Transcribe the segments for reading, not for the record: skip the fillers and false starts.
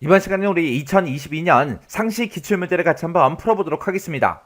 이번 시간에 우리 2022년 상시 기출문제를 같이 한번 풀어보도록 하겠습니다.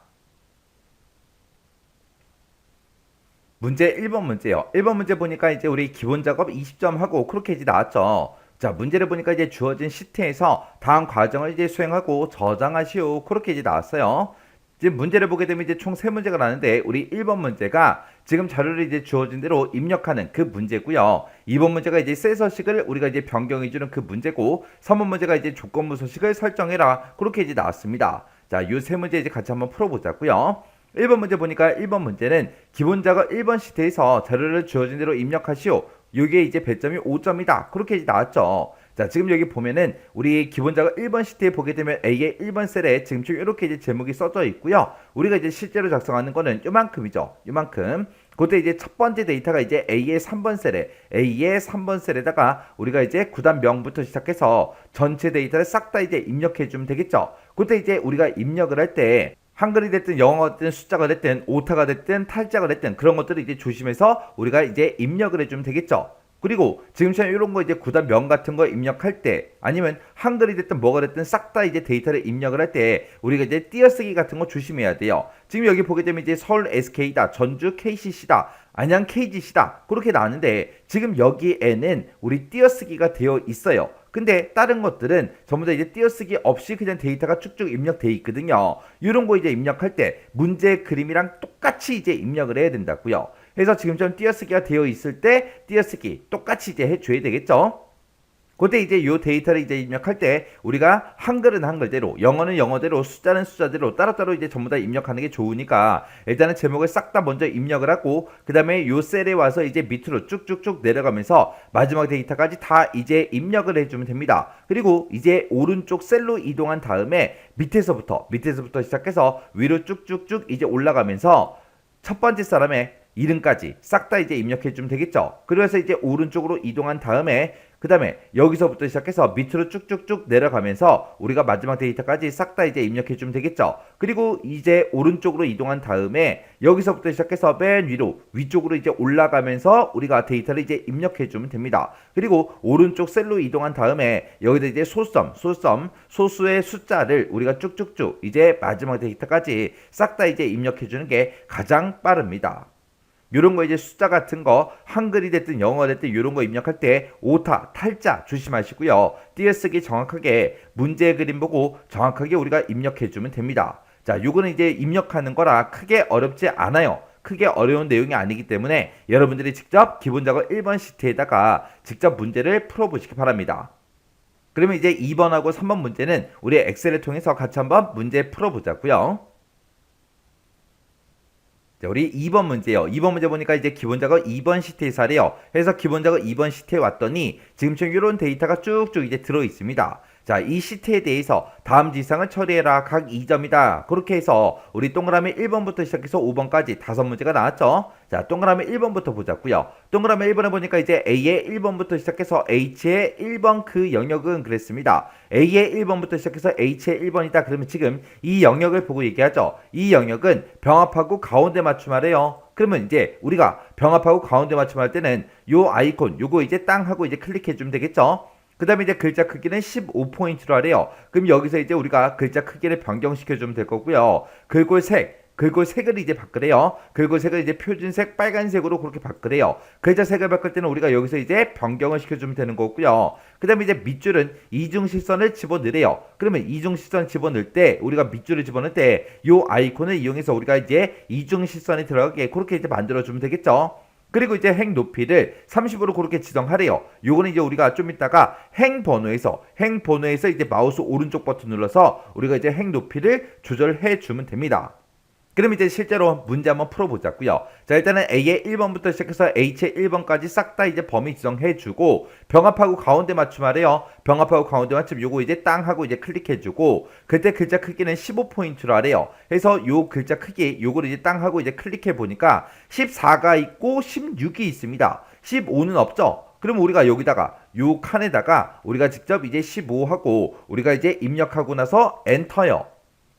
문제 1번 문제요. 1번 문제 보니까 이제 우리 기본 작업 20점 하고 그렇게 이제 나왔죠. 자, 문제를 보니까 이제 주어진 시트에서 다음 과정을 이제 수행하고 저장하시오. 그렇게 이제 나왔어요. 지금 문제를 보게 되면 이제 총 3문제가 나는데 우리 1번 문제가 지금 자료를 이제 주어진 대로 입력하는 그 문제고요. 2번 문제가 이제 셀 서식을 우리가 이제 변경해 주는 그 문제고 3번 문제가 이제 조건부 서식을 설정해라. 그렇게 이제 나왔습니다. 자, 요 세 문제 이제 같이 한번 풀어보자고요. 1번 문제 보니까 1번 문제는 기본 작업 1번 시트에서 자료를 주어진 대로 입력하시오. 요게 이제 배점이 5점이다. 그렇게 이제 나왔죠. 자, 지금 여기 보면은 우리 기본 작업 1번 시트에 보게 되면 A의 1번 셀에 지금 이렇게 이제 제목이 써져 있고요. 우리가 이제 실제로 작성하는 거는 요만큼이죠. 요만큼. 그때 이제 첫 번째 데이터가 이제 A의 3번 셀에다가 우리가 이제 구단명부터 시작해서 전체 데이터를 싹 다 이제 입력해 주면 되겠죠. 그때 이제 우리가 입력을 할 때 한글이 됐든 영어가 됐든 숫자가 됐든 오타가 됐든 탈자가 됐든 그런 것들을 이제 조심해서 우리가 이제 입력을 해주면 되겠죠. 그리고 지금처럼 이런 거 이제 구단명 같은 거 입력할 때 아니면 한글이 됐든 뭐가 됐든 싹 다 이제 데이터를 입력을 할 때 우리가 이제 띄어쓰기 같은 거 조심해야 돼요. 지금 여기 보게 되면 이제 서울 SK다, 전주 KCC다, 안양 KGC다 그렇게 나왔는데 지금 여기에는 우리 띄어쓰기가 되어 있어요. 근데 다른 것들은 전부 다 이제 띄어쓰기 없이 그냥 데이터가 쭉쭉 입력돼 있거든요. 이런 거 이제 입력할 때 문제 그림이랑 똑같이 이제 입력을 해야 된다고요. 그래서 지금처럼 띄어쓰기가 되어 있을 때 띄어쓰기 똑같이 이제 해줘야 되겠죠. 그때 이제 요 데이터를 이제 입력할 때 우리가 한글은 한글대로 영어는 영어대로 숫자는 숫자대로 따로따로 이제 전부 다 입력하는 게 좋으니까 일단은 제목을 싹 다 먼저 입력을 하고 그 다음에 요 셀에 와서 이제 밑으로 쭉쭉쭉 내려가면서 마지막 데이터까지 다 이제 입력을 해주면 됩니다. 그리고 이제 오른쪽 셀로 이동한 다음에 밑에서부터 시작해서 위로 쭉쭉쭉 이제 올라가면서 첫 번째 사람의 이름까지 싹 다 이제 입력해 주면 되겠죠. 그래서 이제 오른쪽으로 이동한 다음에 그 다음에 여기서부터 시작해서 밑으로 쭉쭉쭉 내려가면서 우리가 마지막 데이터까지 싹 다 이제 입력해 주면 되겠죠. 그리고 이제 오른쪽으로 이동한 다음에 여기서부터 시작해서 맨 위쪽으로 이제 올라가면서 우리가 데이터를 이제 입력해 주면 됩니다. 그리고 오른쪽 셀로 이동한 다음에 여기다 이제 소수의 숫자를 우리가 쭉쭉쭉 이제 마지막 데이터까지 싹 다 이제 입력해 주는 게 가장 빠릅니다. 요런 거 이제 숫자 같은 거 한글이 됐든 영어 됐든 요런 거 입력할 때 오타, 탈자 조심하시고요. 띄어쓰기 정확하게 문제 그림 보고 정확하게 우리가 입력해 주면 됩니다. 자, 요거는 이제 입력하는 거라 크게 어렵지 않아요. 크게 어려운 내용이 아니기 때문에 여러분들이 직접 기본 작업 1번 시트에다가 직접 문제를 풀어보시기 바랍니다. 그러면 이제 2번하고 3번 문제는 우리 엑셀을 통해서 같이 한번 문제 풀어보자고요. 자, 우리 2번 문제요. 2번 문제 보니까 이제 기본 작업 2번 시트에서 하래요. 그래서 기본 작업 2번 시트에 왔더니 지금처럼 이런 데이터가 쭉쭉 이제 들어 있습니다. 자, 이 시트에 대해서 다음 지상을 처리해라. 각 2점이다. 그렇게 해서 우리 동그라미 1번부터 시작해서 5번까지 5문제가 나왔죠. 자, 동그라미 1번부터 보자고요. 동그라미 1번에 보니까 이제 A의 1번부터 시작해서 H의 1번 그 영역은 그랬습니다. A의 1번부터 시작해서 H의 1번이다. 그러면 지금 이 영역을 보고 얘기하죠. 이 영역은 병합하고 가운데 맞춤하래요. 그러면 이제 우리가 병합하고 가운데 맞춤할 때는 요 아이콘 요거 이제 땅 하고 이제 클릭해 주면 되겠죠. 그 다음에 이제 글자 크기는 15포인트로 하래요. 그럼 여기서 이제 우리가 글자 크기를 변경시켜주면 될 거고요. 글꼴색을 이제 바꾸래요. 글꼴색을 이제 표준색 빨간색으로 그렇게 바꾸래요. 글자 색을 바꿀 때는 우리가 여기서 이제 변경을 시켜주면 되는 거고요. 그 다음에 이제 밑줄은 이중실선을 집어넣으래요. 그러면 이중실선 집어넣을 때 우리가 밑줄을 집어넣을 때 이 아이콘을 이용해서 우리가 이제 이중실선이 들어가게 그렇게 이제 만들어주면 되겠죠. 그리고 이제 행 높이를 30으로 그렇게 지정하래요. 요거는 이제 우리가 좀 이따가 행 번호에서 이제 마우스 오른쪽 버튼 눌러서 우리가 이제 행 높이를 조절해 주면 됩니다. 그럼 이제 실제로 문제 한번 풀어보자고요. 자, 일단은 A의 1번부터 시작해서 H의 1번까지 싹 다 이제 범위 지정해주고 병합하고 가운데 맞춤하래요. 병합하고 가운데 맞춤 요거 이제 땅 하고 이제 클릭해주고 그때 글자 크기는 15포인트로 하래요. 그래서 요 글자 크기 요거를 이제 땅 하고 이제 클릭해보니까 14가 있고 16이 있습니다. 15는 없죠? 그럼 우리가 여기다가 요 칸에다가 우리가 직접 이제 15하고 우리가 이제 입력하고 나서 엔터요.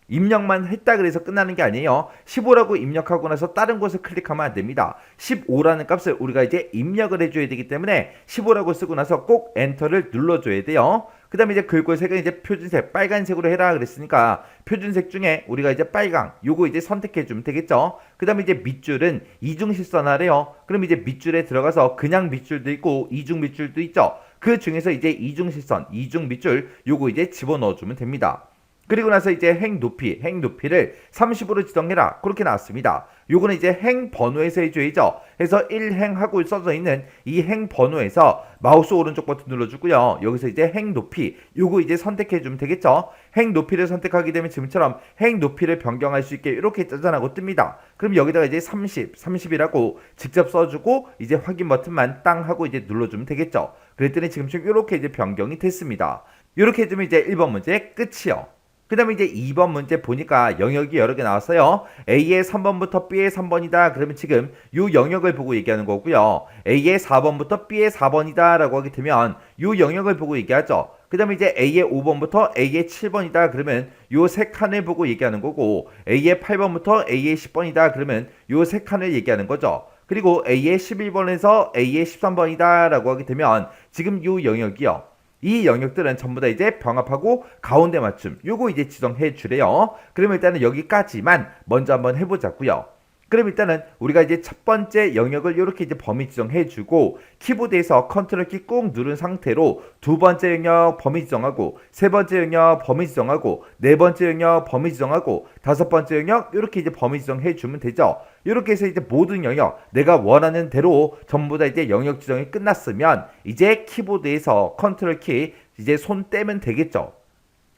입력만 했다 그래서 끝나는 게 아니에요. 15라고 입력하고 나서 다른 곳을 클릭하면 안 됩니다. 15라는 값을 우리가 이제 입력을 해줘야 되기 때문에 15라고 쓰고 나서 꼭 엔터를 눌러줘야 돼요. 그 다음에 이제 글꼴 색은 이제 표준색 빨간색으로 해라 그랬으니까 표준색 중에 우리가 이제 빨강 요거 이제 선택해주면 되겠죠. 그 다음에 이제 밑줄은 이중실선 하래요. 그럼 이제 밑줄에 들어가서 그냥 밑줄도 있고 이중 밑줄도 있죠. 그 중에서 이제 이중실선 이중 밑줄 요거 이제 집어넣어주면 됩니다. 그리고 나서 이제 행 높이를 30으로 지정해라. 그렇게 나왔습니다. 요거는 이제 행 번호에서 해줘야죠. 그래서 1행하고 써져 있는 이 행 번호에서 마우스 오른쪽 버튼 눌러주고요. 여기서 이제 행 높이 요거 이제 선택해주면 되겠죠. 행 높이를 선택하게 되면 지금처럼 행 높이를 변경할 수 있게 이렇게 짜잔하고 뜹니다. 그럼 여기다가 이제 30이라고 직접 써주고 이제 확인 버튼만 땅 하고 이제 눌러주면 되겠죠. 그랬더니 지금처럼 이렇게 이제 변경이 됐습니다. 이렇게 해주면 이제 1번 문제 끝이요. 그 다음에 이제 2번 문제 보니까 영역이 여러 개 나왔어요. A의 3번부터 B의 3번이다. 그러면 지금 이 영역을 보고 얘기하는 거고요. A의 4번부터 B의 4번이다 라고 하게 되면 이 영역을 보고 얘기하죠. 그 다음에 이제 A의 5번부터 A의 7번이다. 그러면 요 세 칸을 보고 얘기하는 거고 A의 8번부터 A의 10번이다. 그러면 요 세 칸을 얘기하는 거죠. 그리고 A의 11번에서 A의 13번이다 라고 하게 되면 지금 요 영역이요. 이 영역들은 전부 다 이제 병합하고 가운데 맞춤 요거 이제 지정해 주래요. 그러면 일단은 여기까지만 먼저 한번 해보자고요. 그럼 일단은 우리가 이제 첫 번째 영역을 이렇게 이제 범위 지정해 주고 키보드에서 컨트롤 키 꾹 누른 상태로 두 번째 영역 범위 지정하고 세 번째 영역 범위 지정하고 네 번째 영역 범위 지정하고 다섯 번째 영역 이렇게 이제 범위 지정해 주면 되죠. 이렇게 해서 이제 모든 영역 내가 원하는 대로 전부 다 이제 영역 지정이 끝났으면 이제 키보드에서 컨트롤 키 이제 손 떼면 되겠죠.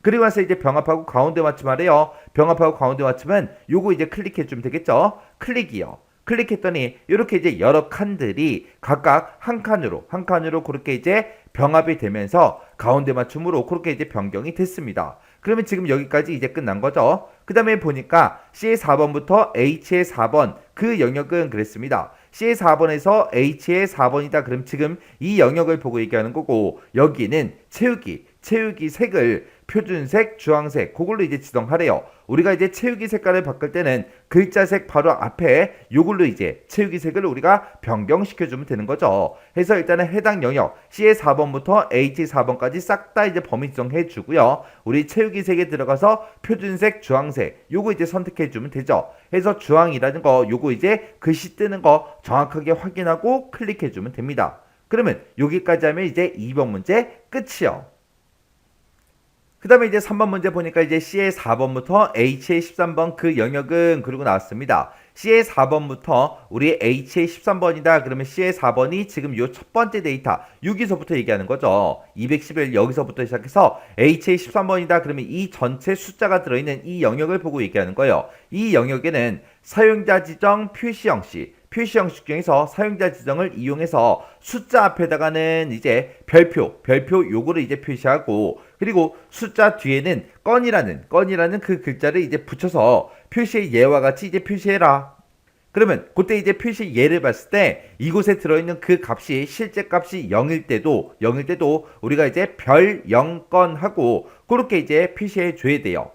그리고 나서 이제 병합하고 가운데 맞춤 하래요. 병합하고 가운데 맞춤은 요거 이제 클릭해주면 되겠죠. 클릭이요. 클릭했더니 이렇게 이제 여러 칸들이 각각 한 칸으로 그렇게 이제 병합이 되면서 가운데 맞춤으로 그렇게 이제 변경이 됐습니다. 그러면 지금 여기까지 이제 끝난 거죠. 그 다음에 보니까 C의 4번부터 H의 4번 그 영역은 그랬습니다. C의 4번에서 H의 4번이다. 그럼 지금 이 영역을 보고 얘기하는 거고 여기는 채우기 색을 표준색, 주황색 그걸로 이제 지정하래요. 우리가 이제 채우기 색깔을 바꿀 때는 글자색 바로 앞에 요걸로 이제 채우기 색을 우리가 변경시켜주면 되는 거죠. 그래서 일단은 해당 영역 C의 4번부터 H의 4번까지 싹 다 이제 범위 지정해 주고요. 우리 채우기 색에 들어가서 표준색, 주황색 요거 이제 선택해 주면 되죠. 그래서 주황이라는 거 요거 이제 글씨 뜨는 거 정확하게 확인하고 클릭해 주면 됩니다. 그러면 여기까지 하면 이제 2번 문제 끝이요. 그 다음에 이제 3번 문제 보니까 이제 C의 4번부터 H의 13번 그 영역은 그리고 나왔습니다. C의 4번부터 우리 H의 13번이다. 그러면 C의 4번이 지금 요 첫 번째 데이터 여기서부터 얘기하는 거죠. 211 여기서부터 시작해서 H의 13번이다. 그러면 이 전체 숫자가 들어있는 이 영역을 보고 얘기하는 거예요. 이 영역에는 사용자 지정 표시 형식 중에서 사용자 지정을 이용해서 숫자 앞에다가는 이제 별표 요거를 이제 표시하고 그리고 숫자 뒤에는 건이라는 그 글자를 이제 붙여서 표시의 예와 같이 이제 표시해라. 그러면 그때 이제 표시 예를 봤을 때 이곳에 들어있는 그 값이 실제 값이 0일 때도 우리가 이제 별 0건 하고 그렇게 이제 표시해 줘야 돼요.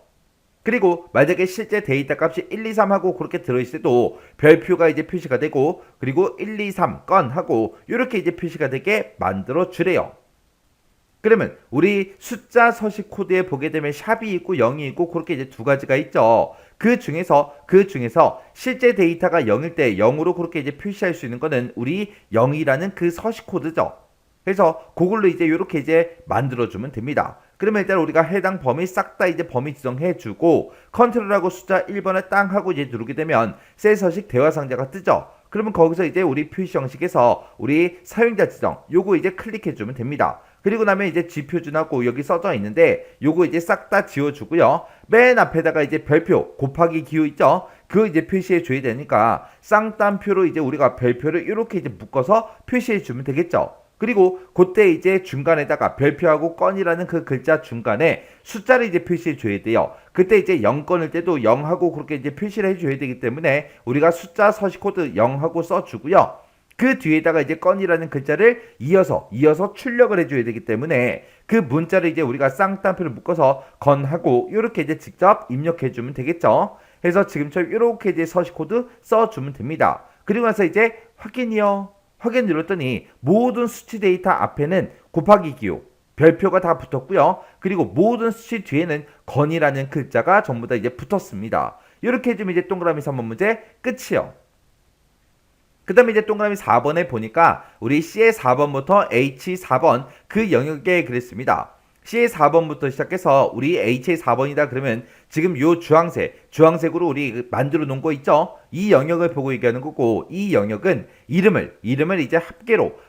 그리고 만약에 실제 데이터 값이 1, 2, 3 하고 그렇게 들어있을 때도 별표가 이제 표시가 되고 그리고 1, 2, 3 건 하고 이렇게 이제 표시가 되게 만들어 주래요. 그러면 우리 숫자 서식 코드에 보게 되면 샵이 있고 0이 있고 그렇게 이제 두 가지가 있죠. 그 중에서 실제 데이터가 0일 때 0으로 그렇게 이제 표시할 수 있는 거는 우리 0이라는 그 서식 코드죠. 그래서 그걸로 이제 이렇게 이제 만들어주면 됩니다. 그러면 일단 우리가 해당 범위 싹 다 이제 범위 지정해주고 컨트롤하고 숫자 1번을 땅 하고 이제 누르게 되면 셀 서식 대화 상자가 뜨죠. 그러면 거기서 이제 우리 표시 형식에서 우리 사용자 지정 요거 이제 클릭해주면 됩니다. 그리고 나면 이제 G표준하고 여기 써져 있는데 요거 이제 싹 다 지워주고요. 맨 앞에다가 이제 별표 곱하기 기호 있죠. 그거 이제 표시해 줘야 되니까 쌍따옴표로 이제 우리가 별표를 이렇게 이제 묶어서 표시해 주면 되겠죠. 그리고 그때 이제 중간에다가 별표하고 건이라는 그 글자 중간에 숫자를 이제 표시해 줘야 돼요. 그때 이제 0건일 때도 0하고 그렇게 이제 표시를 해줘야 되기 때문에 우리가 숫자 서식 코드 0하고 써주고요. 그 뒤에다가 이제 건이라는 글자를 이어서 출력을 해줘야 되기 때문에 그 문자를 이제 우리가 쌍따옴표를 묶어서 건하고 이렇게 이제 직접 입력해주면 되겠죠. 그래서 지금처럼 이렇게 이제 서식 코드 써주면 됩니다. 그리고 나서 이제 확인이요. 확인 눌렀더니 모든 수치 데이터 앞에는 곱하기 기호, 별표가 다 붙었고요. 그리고 모든 수치 뒤에는 건이라는 글자가 전부 다 이제 붙었습니다. 이렇게 해주면 이제 동그라미 3번 문제 끝이요. 그 다음에 이제 동그라미 4번에 보니까 우리 C의 4번부터 H4번 그 영역에 그랬습니다. C의 4번부터 시작해서 우리 H의 4번이다 그러면 지금 요 주황색으로 우리 만들어 놓은 거 있죠? 이 영역을 보고 얘기하는 거고 이 영역은 이름을 이제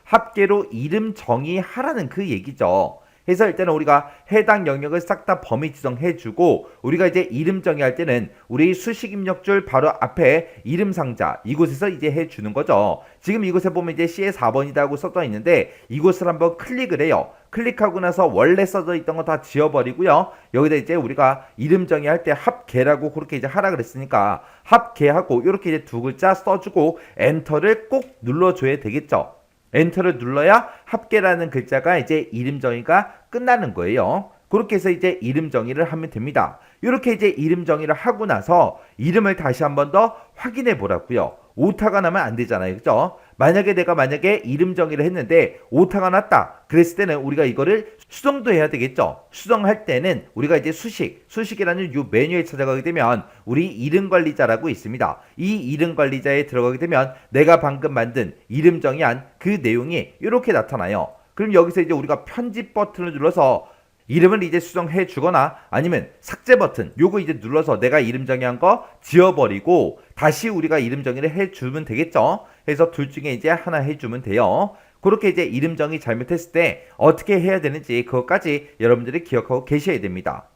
합계로 이름 정의하라는 그 얘기죠. 그래서 일단은 우리가 해당 영역을 싹 다 범위 지정해주고 우리가 이제 이름 정의할 때는 우리 수식 입력줄 바로 앞에 이름 상자 이곳에서 이제 해주는 거죠. 지금 이곳에 보면 이제 C의 4번이다 하고 써져 있는데 이곳을 한번 클릭을 해요. 클릭하고 나서 원래 써져 있던 거 다 지워버리고요. 여기다 이제 우리가 이름 정의할 때 합계라고 그렇게 이제 하라 그랬으니까 합계하고 이렇게 이제 두 글자 써주고 엔터를 꼭 눌러줘야 되겠죠. 엔터를 눌러야 합계라는 글자가 이제 이름 정의가 끝나는 거예요. 그렇게 해서 이제 이름 정의를 하면 됩니다. 이렇게 이제 이름 정의를 하고 나서 이름을 다시 한 번 더 확인해 보라고요. 오타가 나면 안 되잖아요. 그죠? 만약에 이름 정의를 했는데 오타가 났다. 그랬을 때는 우리가 이거를 수정도 해야 되겠죠. 수정할 때는 우리가 이제 수식이라는 이 메뉴에 찾아가게 되면 우리 이름 관리자라고 있습니다. 이 이름 관리자에 들어가게 되면 내가 방금 만든 이름 정의한 그 내용이 이렇게 나타나요. 그럼 여기서 이제 우리가 편집 버튼을 눌러서 이름을 이제 수정해 주거나 아니면 삭제 버튼 요거 이제 눌러서 내가 이름 정의한 거 지워버리고 다시 우리가 이름 정의를 해주면 되겠죠. 그래서 둘 중에 이제 하나 해주면 돼요. 그렇게 이제 이름 정의 잘못했을 때 어떻게 해야 되는지 그것까지 여러분들이 기억하고 계셔야 됩니다.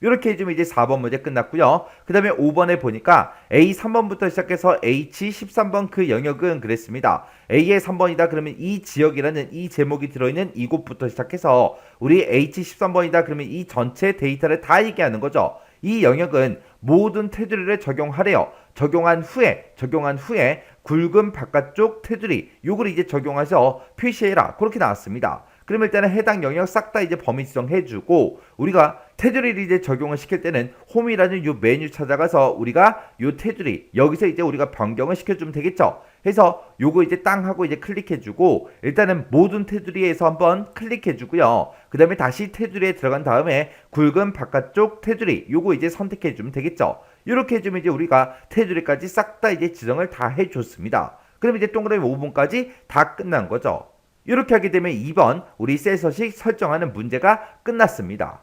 이렇게 해주면 이제 4번 문제 끝났고요. 그 다음에 5번에 보니까 A 3번부터 시작해서 H 13번 그 영역은 그랬습니다. A의 3번이다 그러면 이 지역이라는 이 제목이 들어있는 이곳부터 시작해서 우리 H 13번이다 그러면 이 전체 데이터를 다 얘기하는 거죠. 이 영역은 모든 테두리를 적용하래요. 적용한 후에 굵은 바깥쪽 테두리 요걸 이제 적용해서 표시해라 그렇게 나왔습니다. 그러면 일단은 해당 영역 싹 다 이제 범위 지정해주고 우리가 테두리를 이제 적용을 시킬 때는 홈이라는 요 메뉴 찾아가서 우리가 요 테두리 여기서 이제 우리가 변경을 시켜주면 되겠죠. 해서 요거 이제 땅 하고 이제 클릭해주고 일단은 모든 테두리에서 한번 클릭해주고요. 그 다음에 다시 테두리에 들어간 다음에 굵은 바깥쪽 테두리 요거 이제 선택해주면 되겠죠. 이렇게 해주면 이제 우리가 테두리까지 싹 다 이제 지정을 다 해줬습니다. 그럼 이제 동그라미 5번까지 다 끝난 거죠. 이렇게 하게 되면 2번 우리 셀 서식 설정하는 문제가 끝났습니다.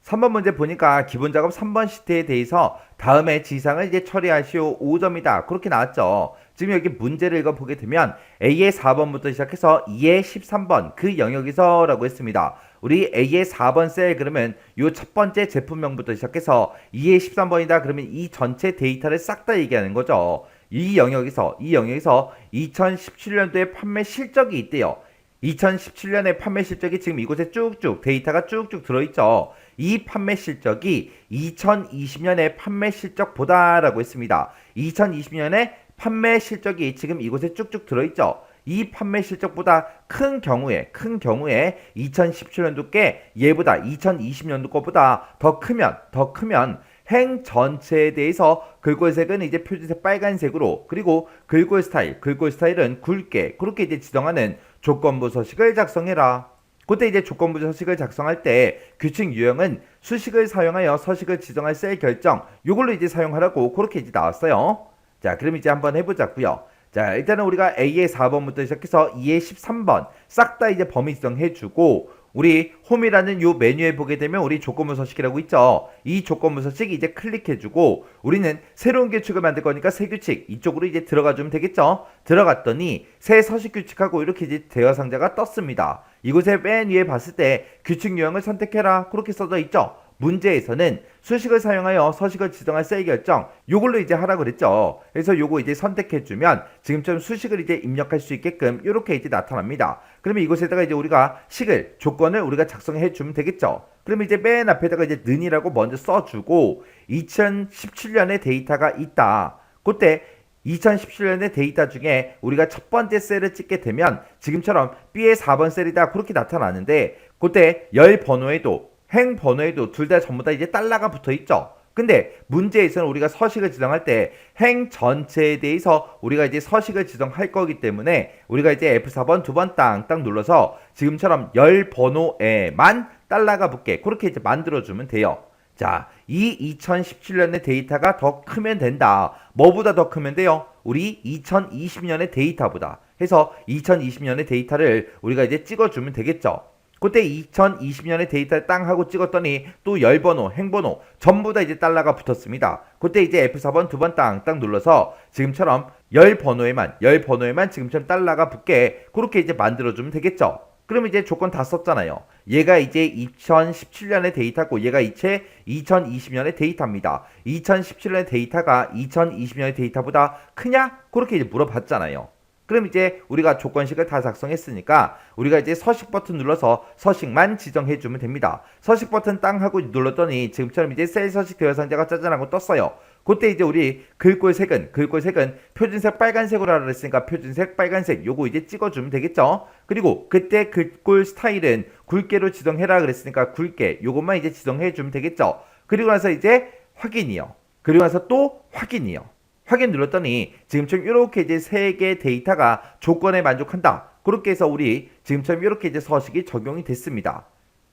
3번 문제 보니까 기본 작업 3번 시트에 대해서 다음에 지상을 이제 처리하시오 5점이다. 그렇게 나왔죠. 지금 여기 문제를 읽어보게 되면 A의 4번부터 시작해서 E의 13번 그 영역에서 라고 했습니다. 우리 A의 4번 셀 그러면 요 첫 번째 제품명부터 시작해서 E의 13번이다. 그러면 이 전체 데이터를 싹 다 얘기하는 거죠. 이 영역에서 2017년도에 판매 실적이 있대요. 2017년의 판매 실적이 지금 이곳에 쭉쭉 데이터가 쭉쭉 들어있죠. 이 판매 실적이 2020년의 판매 실적보다라고 했습니다. 2020년의 판매 실적이 지금 이곳에 쭉쭉 들어있죠. 이 판매 실적보다 큰 경우에 2017년도 얘보다 2020년도 거보다 더 크면 행 전체에 대해서 글꼴색은 이제 표준색 빨간색으로 그리고 글꼴 스타일은 굵게 그렇게 이제 지정하는 조건부 서식을 작성해라. 그때 이제 조건부 서식을 작성할 때 규칙 유형은 수식을 사용하여 서식을 지정할 셀 결정 요걸로 이제 사용하라고 그렇게 이제 나왔어요. 자, 그럼 이제 한번 해보자고요. 자, 일단은 우리가 A의 4번부터 시작해서 E의 13번 싹 다 이제 범위 지정해주고 우리 홈이라는 요 메뉴에 보게 되면 우리 조건부 서식이라고 있죠. 이 조건부 서식 이제 클릭해주고 우리는 새로운 규칙을 만들 거니까 새 규칙 이쪽으로 이제 들어가주면 되겠죠. 들어갔더니 새 서식 규칙하고 이렇게 이제 대화 상자가 떴습니다. 이곳에 맨 위에 봤을 때 규칙 유형을 선택해라 그렇게 써져 있죠. 문제에서는 수식을 사용하여 서식을 지정할 셀 결정 요걸로 이제 하라 그랬죠. 그래서 요거 이제 선택해주면 지금처럼 수식을 이제 입력할 수 있게끔 이렇게 이제 나타납니다. 그러면 이곳에다가 이제 우리가 조건을 우리가 작성해 주면 되겠죠. 그러면 이제 맨 앞에다가 이제 는이라고 먼저 써주고 2017년에 데이터가 있다. 그때 2017년의 데이터 중에 우리가 첫 번째 셀을 찍게 되면 지금처럼 B의 4번 셀이다 그렇게 나타나는데 그때 열 번호에도 행 번호에도 둘 다 전부 다 이제 달러가 붙어 있죠. 근데 문제에서는 우리가 서식을 지정할 때 행 전체에 대해서 우리가 이제 서식을 지정할 거기 때문에 우리가 이제 F4번 두 번 땅땅 눌러서 지금처럼 열 번호에만 달러가 붙게 그렇게 이제 만들어주면 돼요. 자, 이 2017년의 데이터가 더 크면 된다. 뭐보다 더 크면 돼요? 우리 2020년의 데이터보다. 해서 2020년의 데이터를 우리가 이제 찍어주면 되겠죠. 그때 2020년의 데이터를 땅 하고 찍었더니 또 열 번호, 행번호 전부 다 이제 달러가 붙었습니다. 그때 이제 F4번 두 번 땅 눌러서 지금처럼 열 번호에만 지금처럼 달러가 붙게 그렇게 이제 만들어주면 되겠죠. 그럼 이제 조건 다 썼잖아요. 얘가 이제 2017년의 데이터고 얘가 이제 2020년의 데이터입니다. 2017년의 데이터가 2020년의 데이터보다 크냐? 그렇게 이제 물어봤잖아요. 그럼 이제 우리가 조건식을 다 작성했으니까 우리가 이제 서식 버튼 눌러서 서식만 지정해주면 됩니다. 서식 버튼 땅 하고 눌렀더니 지금처럼 이제 셀 서식 대여 상자가 짜잔하고 떴어요. 그때 이제 우리 글꼴색은 표준색 빨간색으로 하라 그랬으니까 표준색 빨간색 요거 이제 찍어주면 되겠죠. 그리고 그때 글꼴 스타일은 굵게로 지정해라 그랬으니까 굵게 요것만 이제 지정해주면 되겠죠. 그리고 나서 이제 확인이요. 그리고 나서 또 확인이요. 확인 눌렀더니 지금처럼 이렇게 이제 세 개의 데이터가 조건에 만족한다. 그렇게 해서 우리 지금처럼 이렇게 이제 서식이 적용이 됐습니다.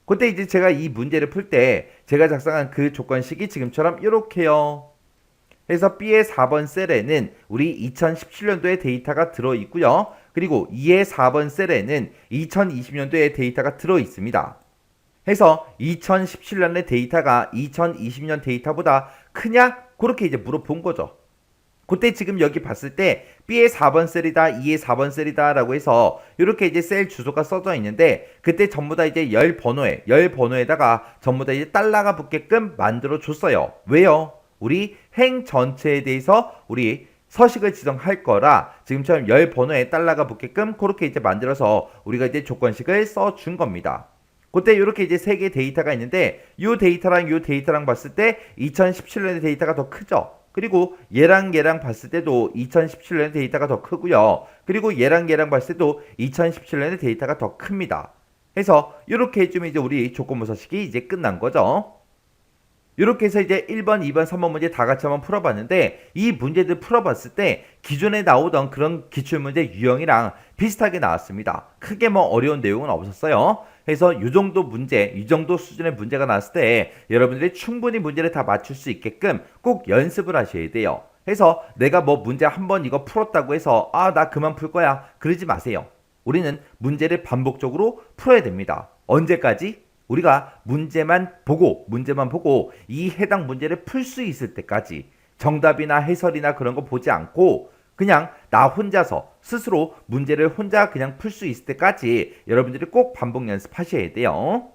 그때 이제 제가 이 문제를 풀 때 제가 작성한 그 조건식이 지금처럼 이렇게요. 그래서 B의 4번 셀에는 우리 2017년도의 데이터가 들어있고요. 그리고 2의 4번 셀에는 2020년도의 데이터가 들어있습니다. 해서 2017년의 데이터가 2020년 데이터보다 크냐? 그렇게 이제 물어본 거죠. 그때 지금 여기 봤을 때 B의 4번 셀이다, 2의 4번 셀이다 라고 해서 이렇게 이제 셀 주소가 써져 있는데 그때 전부 다 이제 열 번호에다가 전부 다 이제 달러가 붙게끔 만들어 줬어요. 왜요? 우리 행 전체에 대해서 우리 서식을 지정할 거라 지금처럼 열 번호에 달러가 붙게끔 그렇게 이제 만들어서 우리가 이제 조건식을 써준 겁니다. 그때 이렇게 이제 세 개의 데이터가 있는데 이 데이터랑 봤을 때 2017년의 데이터가 더 크죠. 그리고 얘랑 봤을 때도 2017년의 데이터가 더 크고요. 그리고 얘랑 봤을 때도 2017년의 데이터가 더 큽니다. 해서 이렇게 해주면 이제 우리 조건부 서식이 이제 끝난 거죠. 이렇게 해서 이제 1번, 2번, 3번 문제 다 같이 한번 풀어봤는데 이 문제들 풀어봤을 때 기존에 나오던 그런 기출문제 유형이랑 비슷하게 나왔습니다. 크게 뭐 어려운 내용은 없었어요. 그래서 이 정도 문제, 이 정도 수준의 문제가 나왔을 때 여러분들이 충분히 문제를 다 맞출 수 있게끔 꼭 연습을 하셔야 돼요. 그래서 내가 뭐 문제 한 번 이거 풀었다고 해서 나 그만 풀 거야 그러지 마세요. 우리는 문제를 반복적으로 풀어야 됩니다. 언제까지? 우리가 문제만 보고 이 해당 문제를 풀 수 있을 때까지 정답이나 해설이나 그런 거 보지 않고 그냥 나 혼자서 스스로 문제를 혼자 그냥 풀 수 있을 때까지 여러분들이 꼭 반복 연습하셔야 돼요.